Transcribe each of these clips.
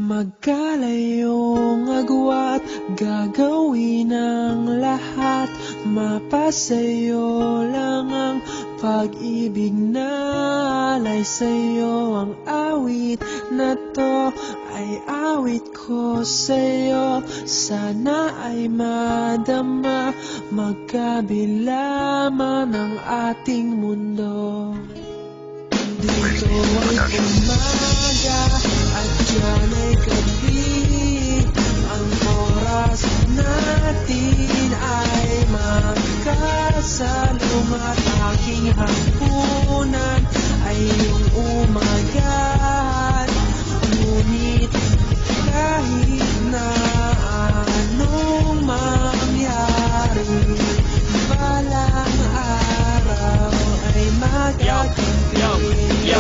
Magkalayong agwat, gagawin ang lahat. Mapasayo lang ang pag-ibig na alay sa'yo. Ang awit na to ay awit ko sa'yo. Sana ay madama, magkabila man ang ating mundo. Dito ay umaga at dyan ay gabi. Ang oras natin ay magkasalungat. Aking hapunan ay iyong umagahan. Ngunit kahit na anong mangyari, balang araw ay Yo,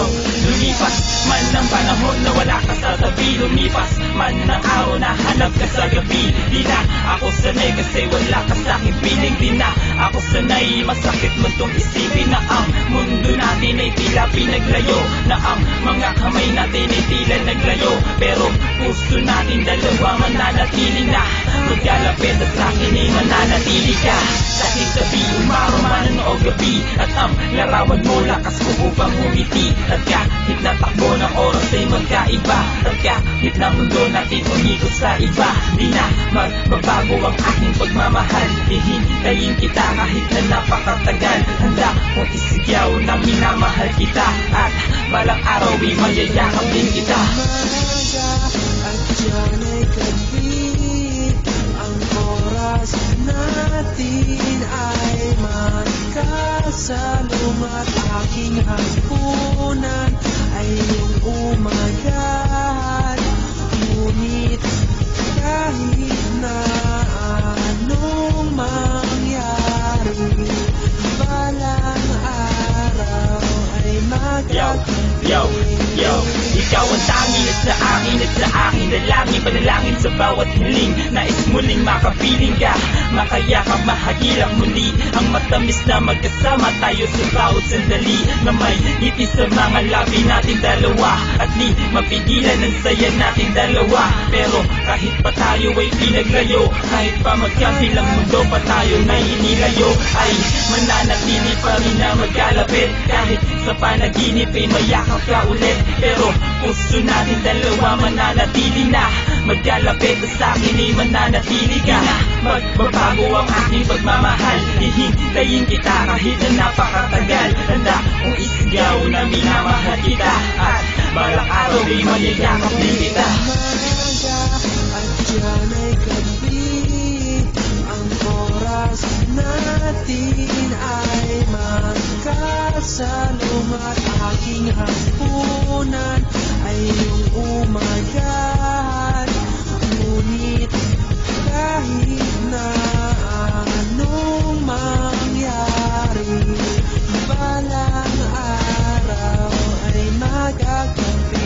lumipas man ang panahon na wala ka sa tabi. Lumipas man ang araw na hanap ka sa gabi. Di na ako sanay kasi wala ka sa aking piling. Di na ako sanay, masakit man tong isipin na ang mundo natin ay tila pinaglayo. Na ang mga kamay natin ay tila naglayo. Pero puso natin dalawa mananatili na. Magkalapit at sa'kin ay mananatili ka. Dahil sabi, umaraw man o gabi. At ang larawan mo, lakas ko upang umiti. At kahit natakbo ng oras ay magkaiba. At kahit na mundo natin umikot sa iba, di na magbabago ang aking pagmamahal. Hihintayin kita kahit na napakatagal. Handa kong isigaw na minamahal kita. At balang araw ay mayayakap din kita. At dyan ay gabi. Ang oras natin ay magkasalungat. Aking hapunan ay iyong umagahan. Ngunit kahit na anong mangyari, balang araw ay Yo, ikaw ang tanging at sa akin dalangin, panalangin sa bawat hiling. Nais muling makapiling ka, makayakap, mahagilap muli. Ang matamis na magkasama tayo sa bawat sandali. Na may ngiti sa mga labi natin dalawa. At di mapigilan ang saya natin dalawa. Pero kahit pa tayo ay pinaglayo, kahit pa magkabilang mundo pa tayo na inilayo, ay mananatili pa rin na magkalapit. Kahit sa panaginip ay mayakap ka ulit. Pero puso natin dalawa mananatili na. Magkalapit at sa'kin ay mananatili ka. Magbabago ang aking pagmamahal. Hihintayin kita kahit na napakatagal. Handa kong isigaw na minamahal kita. At balang araw ay mayayakap din kita. At dyan ay gabi. Ang oras natin ay magkasalungat. Aking hapunan ay iyong umagahan. Ngunit kahit na anong mangyari, balang araw ay magagabi.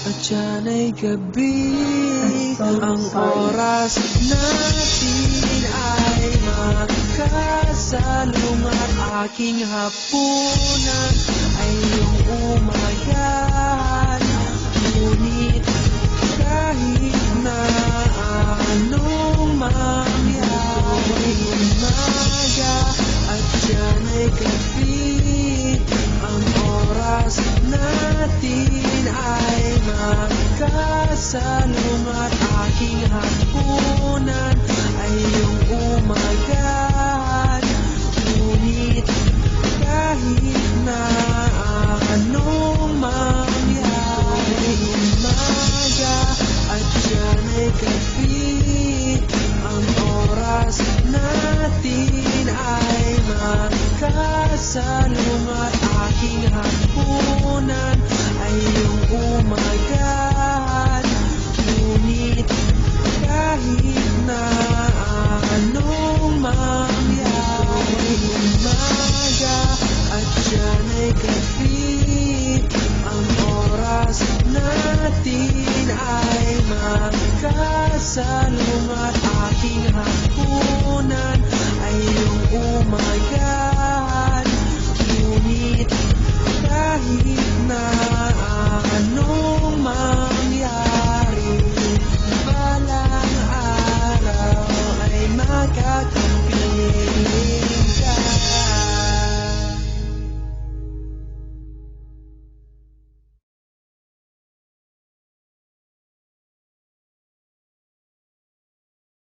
At dyan ay gabi. Ang oras natin ay magkasalungat. Aking hapunan ay iyong umagahan. Ngunit kahit na anong mangyari, umaga at dyan ay gabi. Ang oras natin ay magkasalungat.